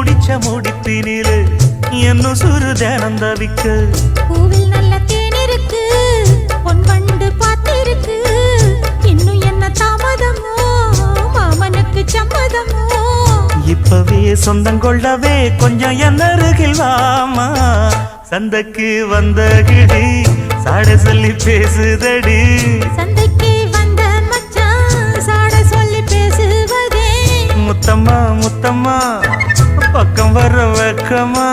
முடிச்ச முடிப்பினிலே இன்னும் சுரு தினம் தவிக்க பூவில் நல்ல தேன் இருக்கு பொன் வண்டு பார்த்திருக்கு இன்னும் என்ன தாமதமோ மாமனுக்கு சம்மதமோ இப்பவே சொந்தம் கொள்ளவே கொஞ்சம் என் அருகில் வாமா சந்தைக்கு வந்த கிடி சாட சொல்லி பேசுதடி சந்தைக்கு வந்த மச்சான் சாட சொல்லி பேசுவதே முத்தம்மா முத்தம்மா பக்கம் வர வெக்கமா